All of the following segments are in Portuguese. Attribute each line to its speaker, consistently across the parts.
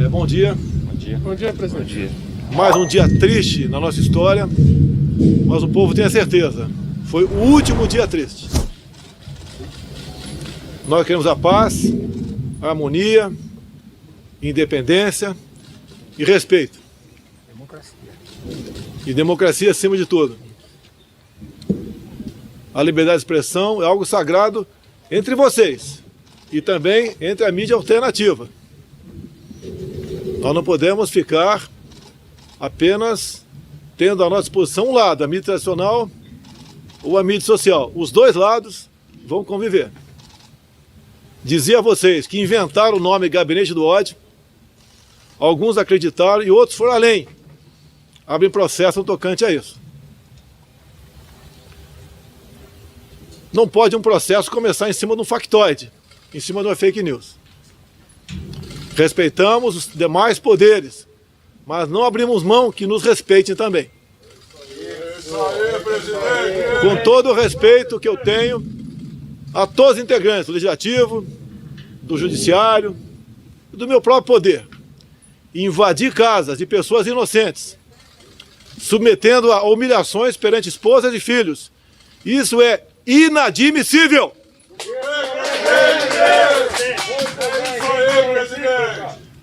Speaker 1: Bom dia.
Speaker 2: Bom dia.
Speaker 3: Bom dia, presidente.
Speaker 2: Bom dia.
Speaker 1: Mais um dia triste na nossa história, mas o povo tem a certeza. Foi o último dia triste. Nós queremos a paz, a harmonia, independência e respeito.
Speaker 3: Democracia.
Speaker 1: E democracia acima de tudo. A liberdade de expressão é algo sagrado entre vocês e também entre a mídia alternativa. Nós não podemos ficar apenas tendo à nossa disposição um lado, a mídia tradicional ou a mídia social. Os dois lados vão conviver. Dizia a vocês que inventaram o nome Gabinete do Ódio, alguns acreditaram e outros foram além. Abrem processo no tocante a isso. Não pode um processo começar em cima de um factoide, em cima de uma fake news. Respeitamos os demais poderes, mas não abrimos mão que nos respeitem também.
Speaker 4: Isso aí, presidente!
Speaker 1: Com todo o respeito que eu tenho a todos os integrantes do Legislativo, do Judiciário e do meu próprio poder, invadir casas de pessoas inocentes, submetendo a humilhações perante esposas e filhos, isso é inadmissível!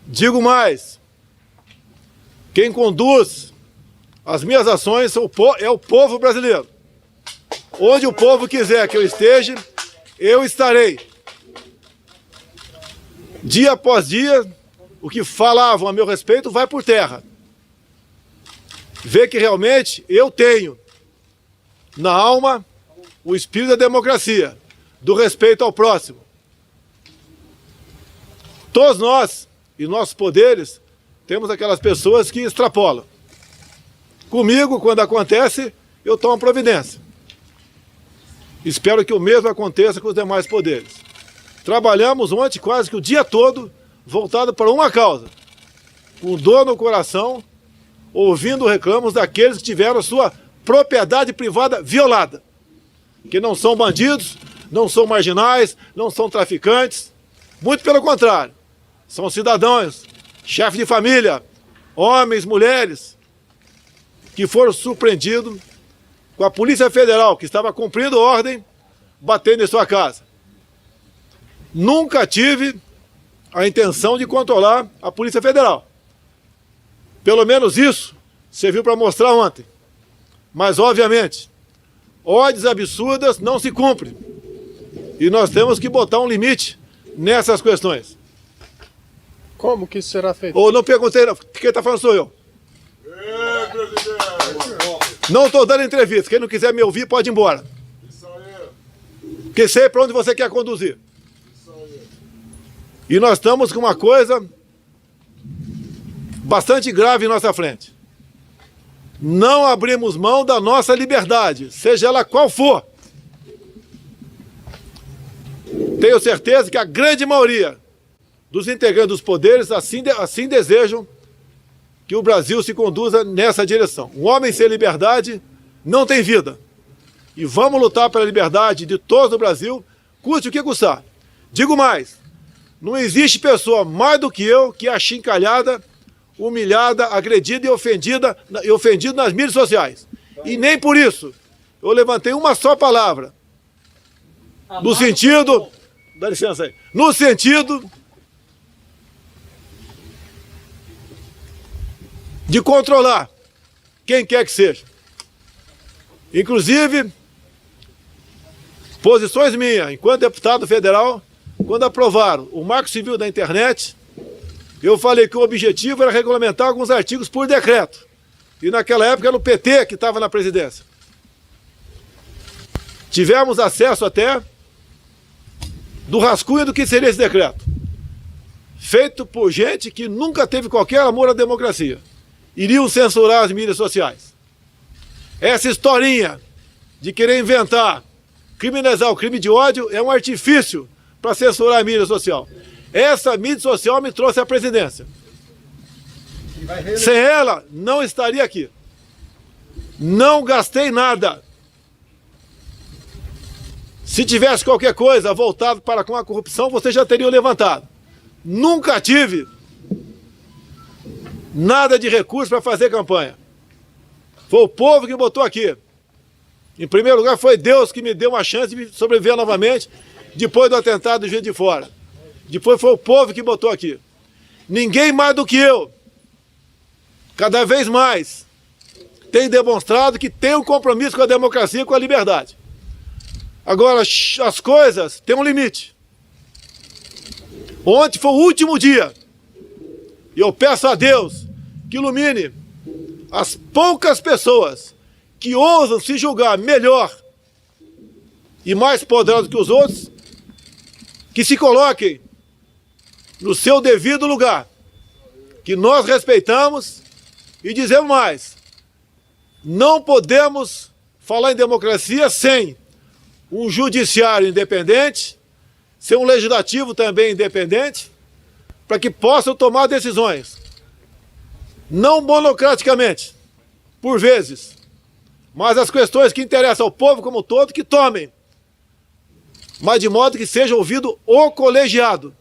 Speaker 1: Digo mais, quem conduz as minhas ações é o povo brasileiro. Onde o povo quiser que eu esteja, eu estarei. Dia após dia, o que falavam a meu respeito vai por terra. Vê que realmente eu tenho na alma o espírito da democracia, do respeito ao próximo. Todos nós e nossos poderes temos aquelas pessoas que extrapolam. Comigo, quando acontece, eu tomo providência. Espero que o mesmo aconteça com os demais poderes. Trabalhamos ontem quase que o dia todo voltado para uma causa, com dor no coração, ouvindo reclamos daqueles que tiveram sua propriedade privada violada, que não são bandidos, não são marginais, não são traficantes, muito pelo contrário, são cidadãos, chefes de família, homens, mulheres, que foram surpreendidos com a Polícia Federal, que estava cumprindo ordem, batendo em sua casa. Nunca tive a intenção de controlar a Polícia Federal. Pelo menos isso serviu para mostrar ontem. Mas, obviamente, ordens absurdas não se cumprem. E nós temos que botar um limite nessas questões.
Speaker 3: Como que isso será feito?
Speaker 1: Ou não perguntei, não. Quem está falando sou eu. Não estou dando entrevista. Quem não quiser me ouvir pode ir embora.
Speaker 4: Isso aí.
Speaker 1: Porque sei para onde você quer conduzir.
Speaker 4: Isso aí.
Speaker 1: E nós estamos com uma coisa bastante grave em nossa frente. Não abrimos mão da nossa liberdade, seja ela qual for. Tenho certeza que a grande maioria dos integrantes dos poderes assim desejam que o Brasil se conduza nessa direção. Um homem sem liberdade não tem vida. E vamos lutar pela liberdade de todos no Brasil, custe o que custar. Digo mais, não existe pessoa mais do que eu que é achincalhada, humilhada, agredida e ofendida nas mídias sociais. E nem por isso eu levantei uma só palavra. No sentido... Dá licença aí. No sentido de controlar quem quer que seja. Inclusive, posições minhas, enquanto deputado federal, quando aprovaram o Marco Civil da Internet, eu falei que o objetivo era regulamentar alguns artigos por decreto. E naquela época era o PT que estava na presidência. Tivemos acesso até do rascunho do que seria esse decreto. Feito por gente que nunca teve qualquer amor à democracia. Iriam censurar as mídias sociais. Essa historinha de querer inventar, criminalizar o crime de ódio é um artifício para censurar a mídia social. Essa mídia social me trouxe à presidência. Sem ela, não estaria aqui. Não gastei nada. Se tivesse qualquer coisa voltado para com a corrupção, vocês já teriam levantado. Nunca tive Nada de recurso para fazer campanha. Foi o povo que botou aqui. Em primeiro lugar, foi Deus que me deu uma chance de sobreviver novamente depois do atentado do Juiz de Fora. Depois foi o povo que botou aqui. Ninguém mais do que eu, cada vez mais, tem demonstrado que tem um compromisso com a democracia e com a liberdade. Agora, as coisas têm um limite. Ontem foi o último dia. E eu peço a Deus que ilumine as poucas pessoas que ousam se julgar melhor e mais poderosos que os outros, que se coloquem no seu devido lugar, que nós respeitamos e dizemos mais. Não podemos falar em democracia sem um judiciário independente, sem um legislativo também independente, para que possam tomar decisões, não monocraticamente, por vezes, mas as questões que interessam ao povo como um todo, que tomem, mas de modo que seja ouvido o colegiado.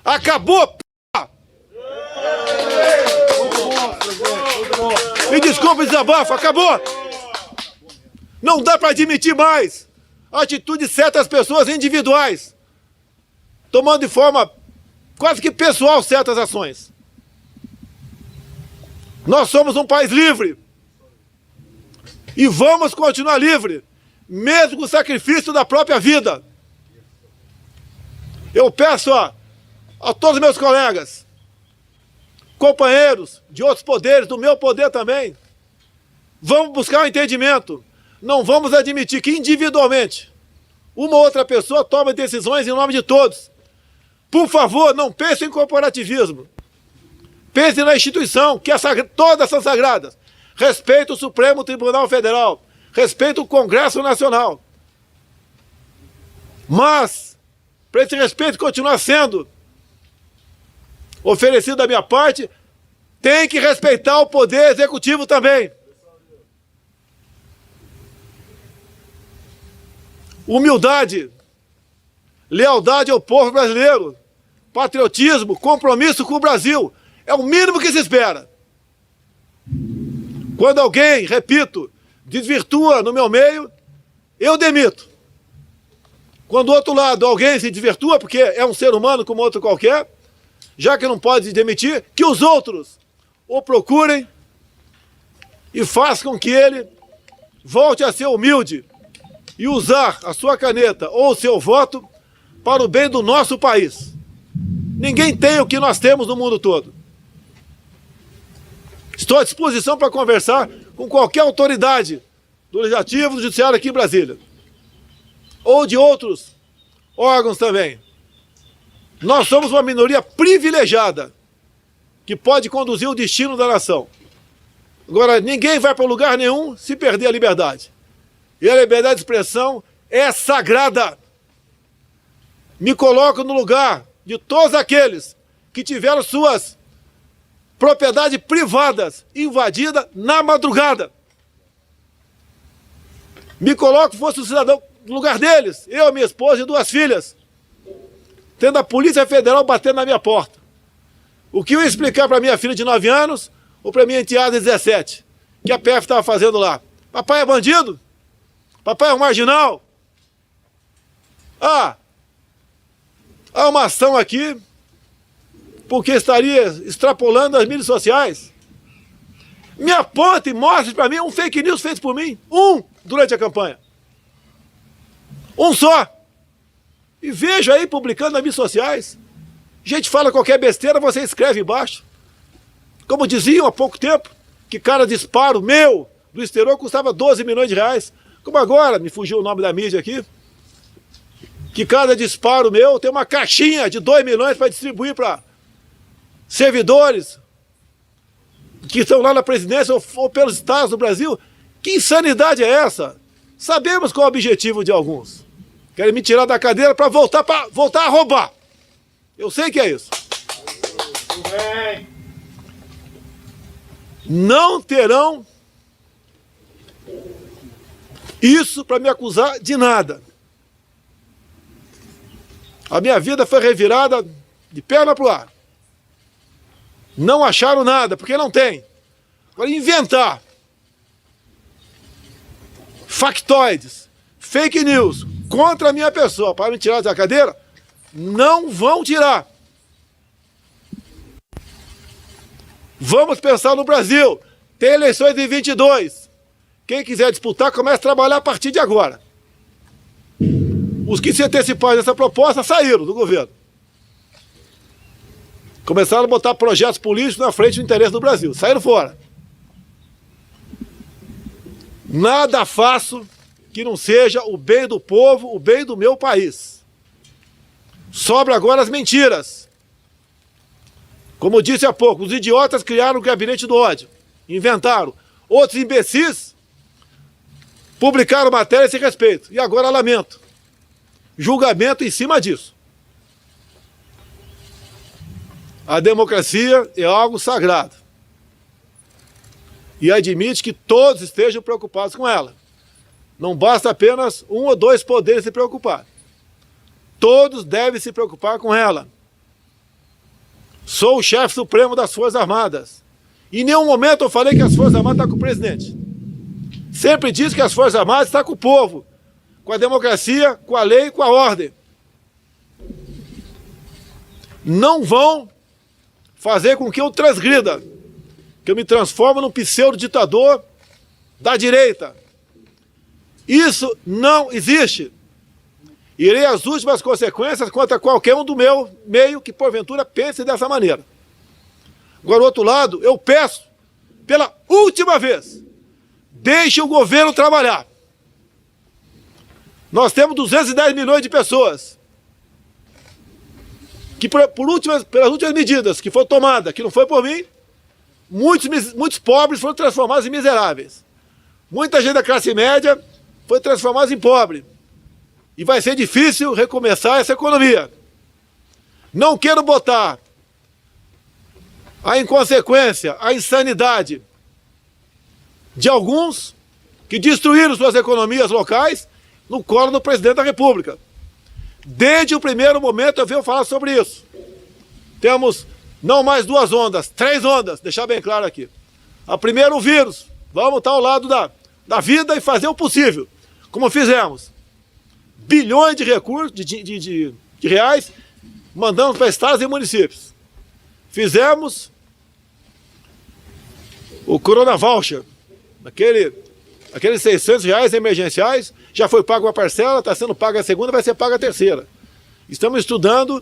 Speaker 1: Acabou, p***! Me desculpe o desabafo, acabou! Não dá para admitir mais a atitude de certas pessoas individuais, tomando de forma quase que pessoal certas ações. Nós somos um país livre e vamos continuar livre, mesmo com o sacrifício da própria vida. Eu peço a todos os meus colegas, companheiros de outros poderes, do meu poder também, vamos buscar um entendimento. Não vamos admitir que individualmente uma ou outra pessoa tome decisões em nome de todos. Por favor, não pense em corporativismo. Pense na instituição, que todas são sagradas. Respeite o Supremo Tribunal Federal. Respeite o Congresso Nacional. Mas, para esse respeito continuar sendo oferecido da minha parte, tem que respeitar o Poder Executivo também. Humildade, lealdade ao povo brasileiro, patriotismo, compromisso com o Brasil, é o mínimo que se espera. Quando alguém, repito, desvirtua no meu meio, eu demito. Quando do outro lado alguém se desvirtua, porque é um ser humano como outro qualquer, já que não pode demitir, que os outros o procurem e façam com que ele volte a ser humilde e usar a sua caneta ou o seu voto para o bem do nosso país. Ninguém tem o que nós temos no mundo todo. Estou à disposição para conversar com qualquer autoridade do Legislativo, do Judiciário aqui em Brasília. Ou de outros órgãos também. Nós somos uma minoria privilegiada que pode conduzir o destino da nação. Agora, ninguém vai para lugar nenhum se perder a liberdade. E a liberdade de expressão é sagrada. Me coloco no lugar de todos aqueles que tiveram suas propriedades privadas invadidas na madrugada. Me coloco, fosse um cidadão, no lugar deles, eu, minha esposa e 2 filhas, tendo a Polícia Federal batendo na minha porta. O que eu ia explicar para minha filha de 9 anos ou para minha enteada de 17, que a PF estava fazendo lá? Papai é bandido? Papai é um marginal? Há uma ação aqui porque estaria extrapolando as mídias sociais. Me aponte e mostre para mim um fake news feito por mim. Durante a campanha. Um só. E veja aí publicando nas mídias sociais. Gente fala qualquer besteira, você escreve embaixo. Como diziam há pouco tempo, que cada disparo meu do exterior custava 12 milhões de reais. Como agora, me fugiu o nome da mídia aqui, que cada disparo meu tem uma caixinha de 2 milhões para distribuir para servidores que estão lá na presidência ou pelos estados do Brasil. Que insanidade é essa? Sabemos qual é o objetivo de alguns. Querem me tirar da cadeira para voltar a roubar. Eu sei que é isso. Não terão isso para me acusar de nada. A minha vida foi revirada de perna para o ar. Não acharam nada, porque não tem. Agora, inventar factoides, fake news contra a minha pessoa para me tirar da cadeira, não vão tirar. Vamos pensar no Brasil. Tem eleições em 22. Quem quiser disputar, começa a trabalhar a partir de agora. Os que se anteciparam nessa proposta saíram do governo. Começaram a botar projetos políticos na frente do interesse do Brasil. Saíram fora. Nada faço que não seja o bem do povo, o bem do meu país. Sobra agora as mentiras. Como disse há pouco, os idiotas criaram o gabinete do ódio. Inventaram. Outros imbecis publicaram matéria a esse respeito. E agora lamento. Julgamento em cima disso. A democracia é algo sagrado. E admite que todos estejam preocupados com ela. Não basta apenas um ou dois poderes se preocupar. Todos devem se preocupar com ela. Sou o chefe supremo das Forças Armadas. Em nenhum momento eu falei que as Forças Armadas estão com o presidente. Sempre disse que as Forças Armadas estão com o povo, com a democracia, com a lei, com a ordem. Não vão fazer com que eu transgrida, que eu me transforme num pseudo-ditador da direita. Isso não existe. Irei às últimas consequências contra qualquer um do meu meio que porventura pense dessa maneira. Agora, do outro lado, eu peço, pela última vez, deixe o governo trabalhar. Nós temos 210 milhões de pessoas que, pelas últimas medidas que foram tomadas, que não foi por mim, muitos pobres foram transformados em miseráveis. Muita gente da classe média foi transformada em pobre. E vai ser difícil recomeçar essa economia. Não quero botar a inconsequência, a insanidade de alguns que destruíram suas economias locais no colo do presidente da República. Desde o primeiro momento eu venho falar sobre isso. Temos não mais 2 ondas, 3 ondas, deixar bem claro aqui. A primeira, o vírus. Vamos estar ao lado da vida e fazer o possível, como fizemos. Bilhões de recursos, de reais, mandamos para estados e municípios. Fizemos o Corona Voucher, aqueles 600 reais emergenciais, já foi pago uma parcela, está sendo paga a segunda, vai ser paga a terceira. Estamos estudando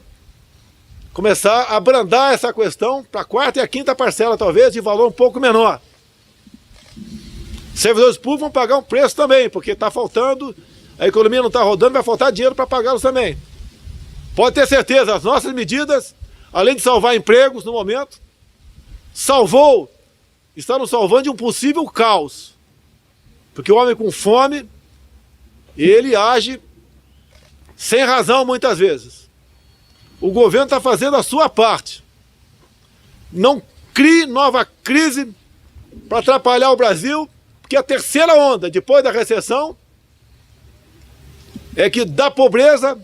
Speaker 1: começar a abrandar essa questão para a 4ª e a 5ª parcela, talvez, de valor um pouco menor. Servidores públicos vão pagar um preço também, porque está faltando, a economia não está rodando, vai faltar dinheiro para pagá-los também. Pode ter certeza, as nossas medidas, além de salvar empregos no momento, está nos salvando de um possível caos. Porque o homem com fome, ele age sem razão muitas vezes. O governo está fazendo a sua parte. Não crie nova crise para atrapalhar o Brasil, porque a terceira onda, depois da recessão, é que da pobreza,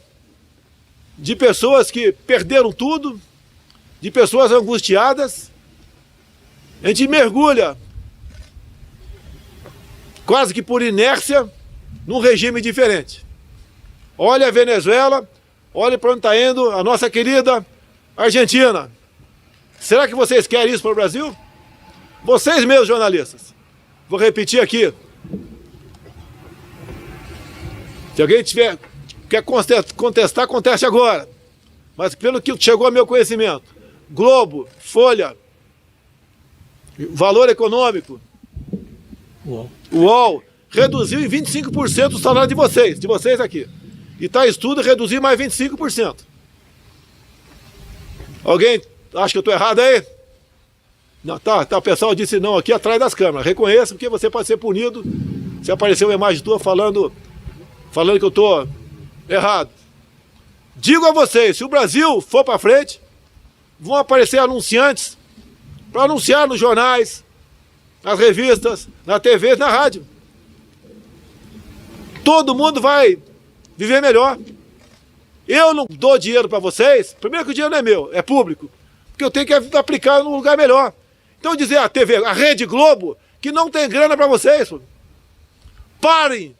Speaker 1: de pessoas que perderam tudo, de pessoas angustiadas, a gente mergulha, quase que por inércia, num regime diferente. Olha a Venezuela, olha para onde está indo a nossa querida Argentina. Será que vocês querem isso para o Brasil? Vocês mesmos, jornalistas. Vou repetir aqui. Se alguém quer contestar, conteste agora. Mas pelo que chegou ao meu conhecimento, Globo, Folha, Valor Econômico, UOL, reduziu em 25% o salário de vocês aqui. E está estudo reduzir mais 25%. Alguém acha que eu estou errado aí? Não, tá, o pessoal disse não aqui atrás das câmeras. Reconheça, porque você pode ser punido se aparecer uma imagem tua falando que eu estou errado. Digo a vocês, se o Brasil for para frente, vão aparecer anunciantes para anunciar nos jornais, nas revistas, na TV, na rádio. Todo mundo vai viver melhor. Eu não dou dinheiro para vocês, primeiro que o dinheiro não é meu, é público. porque eu tenho que aplicar num lugar melhor. Então dizer a TV, a Rede Globo, que não tem grana para vocês, parem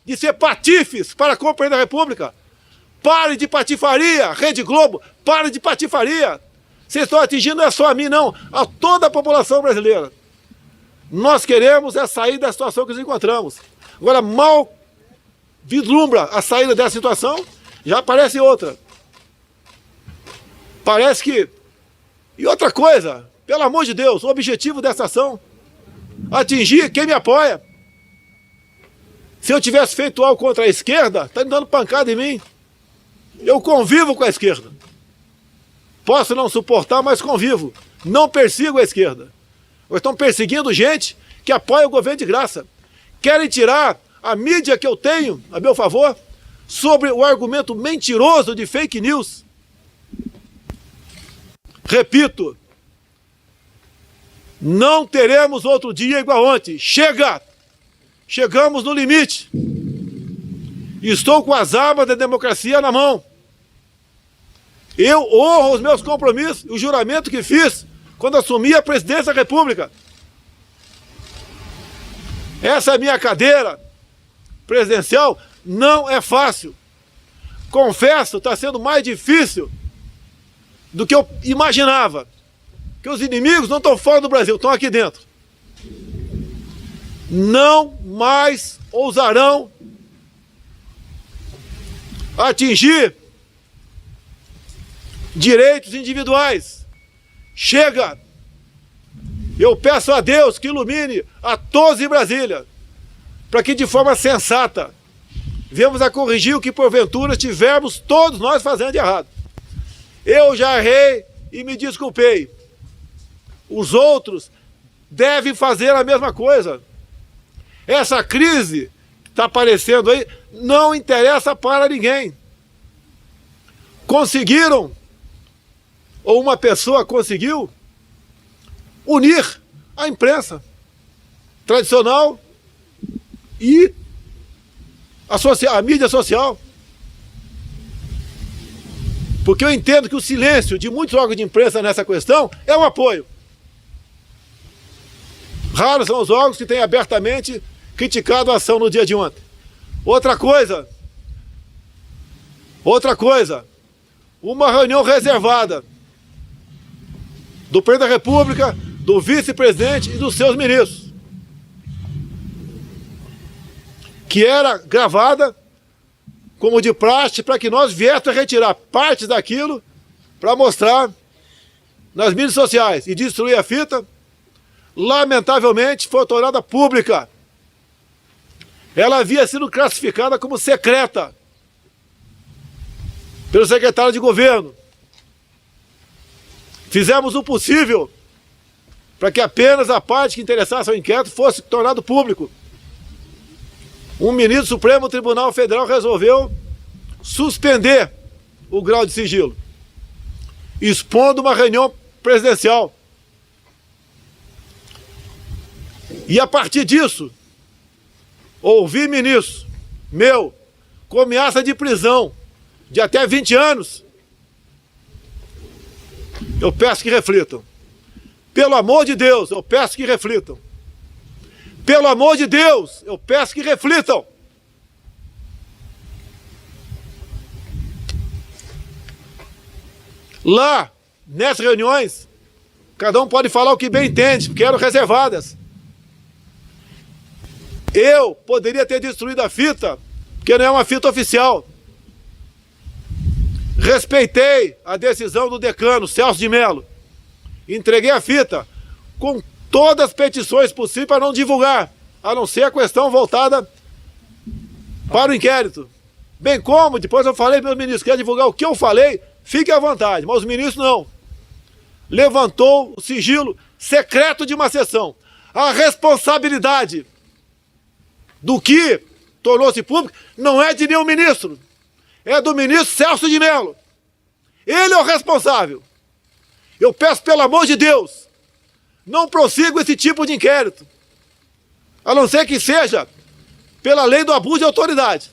Speaker 1: de ser patifes para a compra da República. Parem de patifaria, Rede Globo, parem de patifaria. Vocês estão atingindo não é só a mim, não, a toda a população brasileira. Nós queremos é sair da situação que nos encontramos. Agora, mal vislumbra a saída dessa situação, já aparece outra. Parece que... E outra coisa, pelo amor de Deus, o objetivo dessa ação, atingir quem me apoia. Se eu tivesse feito algo contra a esquerda, está me dando pancada em mim. Eu convivo com a esquerda. Posso não suportar, mas convivo. Não persigo a esquerda. Ou estão perseguindo gente que apoia o governo de graça. Querem tirar a mídia que eu tenho a meu favor sobre o argumento mentiroso de fake news. Repito, não teremos outro dia igual ontem. Chega! Chegamos no limite. Estou com as armas da democracia na mão. Eu honro os meus compromissos, o juramento que fiz quando assumi a presidência da República. Essa minha cadeira presidencial não é fácil. Confesso, está sendo mais difícil do que eu imaginava. Que os inimigos não estão fora do Brasil, estão aqui dentro. Não mais ousarão atingir direitos individuais. Chega! Eu peço a Deus que ilumine a todos em Brasília, para que de forma sensata venhamos a corrigir o que porventura tivermos todos nós fazendo de errado. Eu já errei e me desculpei. Os outros devem fazer a mesma coisa. Essa crise que está aparecendo aí não interessa para ninguém. Conseguiram, ou uma pessoa conseguiu, unir a imprensa tradicional e a mídia social. Porque eu entendo que o silêncio de muitos órgãos de imprensa nessa questão é um apoio. Raros são os órgãos que têm abertamente criticado a ação no dia de ontem. Outra coisa, uma reunião reservada do presidente da República, do vice-presidente e dos seus ministros, que era gravada como de praxe, para que nós viéssemos a retirar partes daquilo para mostrar nas mídias sociais e destruir a fita. Lamentavelmente foi tornada pública. Ela havia sido classificada como secreta pelo secretário de governo. Fizemos o possível para que apenas a parte que interessasse ao inquérito fosse tornado público. Um ministro do Supremo Tribunal Federal resolveu suspender o grau de sigilo, expondo uma reunião presidencial. E a partir disso, ouvi ministro meu com ameaça de prisão de até 20 anos. Eu peço que reflitam. Pelo amor de Deus, eu peço que reflitam. Pelo amor de Deus, eu peço que reflitam. Lá, nessas reuniões, cada um pode falar o que bem entende, porque eram reservadas. Eu poderia ter destruído a fita, porque não é uma fita oficial. Respeitei a decisão do decano, Celso de Mello. Entreguei a fita com todas as petições possíveis para não divulgar, a não ser a questão voltada para o inquérito. Bem como, depois eu falei para os ministros, quer divulgar o que eu falei, fique à vontade, mas os ministros não. Levantou o sigilo secreto de uma sessão. A responsabilidade do que tornou-se público não é de nenhum ministro, é do ministro Celso de Mello. Ele é o responsável. Eu peço, pelo amor de Deus, não prossiga esse tipo de inquérito, a não ser que seja pela lei do abuso de autoridade,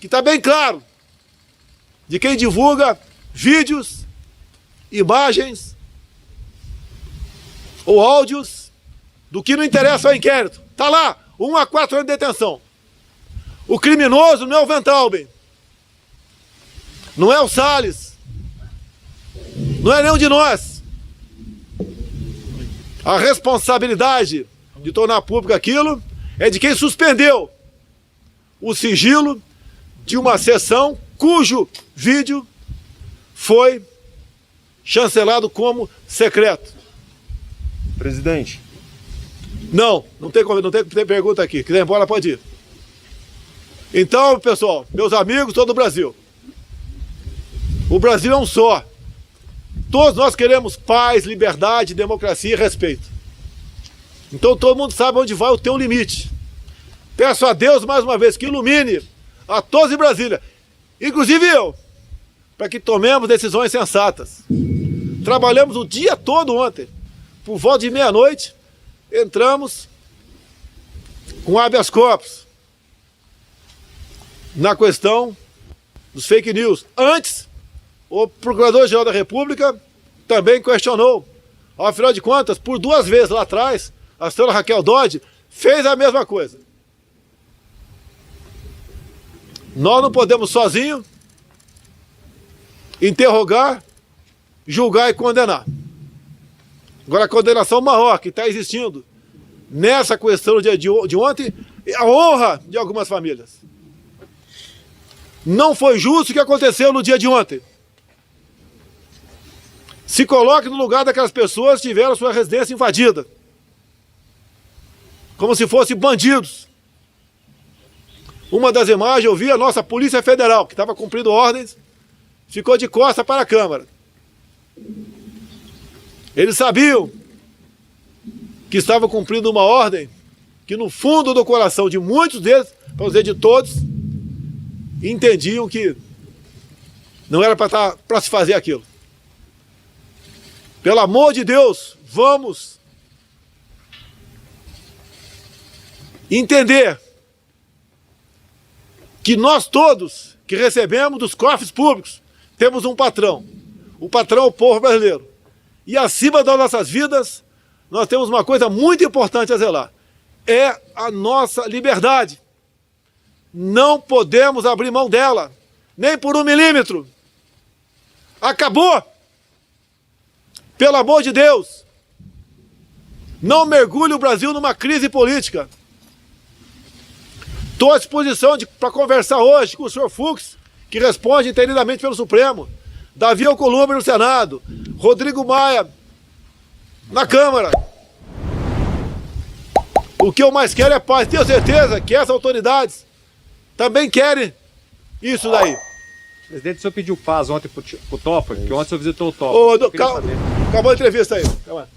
Speaker 1: que está bem claro, de quem divulga vídeos, imagens ou áudios do que não interessa ao inquérito. Está lá, 1 a 4 anos de detenção. O criminoso não é o Wenthalben, não é o Salles, não é nenhum de nós. A responsabilidade de tornar público aquilo é de quem suspendeu o sigilo de uma sessão cujo vídeo foi chancelado como secreto.
Speaker 2: Presidente.
Speaker 1: Não tem pergunta aqui. Quiser ir embora, pode ir. Então, pessoal, meus amigos, todo o Brasil. O Brasil é um só. Todos nós queremos paz, liberdade, democracia e respeito. Então todo mundo sabe onde vai o teu limite. Peço a Deus mais uma vez que ilumine a todos em Brasília, inclusive eu, para que tomemos decisões sensatas. Trabalhamos o dia todo ontem. Por volta de meia-noite, entramos com habeas corpus na questão dos fake news. Antes, o Procurador-Geral da República também questionou. Afinal de contas, por 2 vezes lá atrás, a senhora Raquel Dodge fez a mesma coisa. Nós não podemos sozinhos interrogar, julgar e condenar. Agora, a condenação maior que está existindo nessa questão do dia de ontem é a honra de algumas famílias. Não foi justo o que aconteceu no dia de ontem. Se coloque no lugar daquelas pessoas que tiveram sua residência invadida, como se fossem bandidos. Uma das imagens eu vi a nossa Polícia Federal, que estava cumprindo ordens, ficou de costas para a Câmara. Eles sabiam que estavam cumprindo uma ordem que no fundo do coração de muitos deles, para dizer de todos, entendiam que não era para se fazer aquilo. Pelo amor de Deus, vamos entender que nós todos que recebemos dos cofres públicos temos um patrão. O patrão é o povo brasileiro. E acima das nossas vidas, nós temos uma coisa muito importante a zelar. É a nossa liberdade. Não podemos abrir mão dela, nem por 1 milímetro. Acabou! Pelo amor de Deus, não mergulhe o Brasil numa crise política. Estou à disposição para conversar hoje com o senhor Fux, que responde inteiramente pelo Supremo, Davi Alcolumbre no Senado, Rodrigo Maia na Câmara. O que eu mais quero é paz. Tenho certeza que essas autoridades também querem isso daí.
Speaker 2: Presidente, o senhor pediu paz ontem pro Toffoli, que ontem o senhor visitou o Toffoli.
Speaker 1: Acabou a entrevista aí. Calma.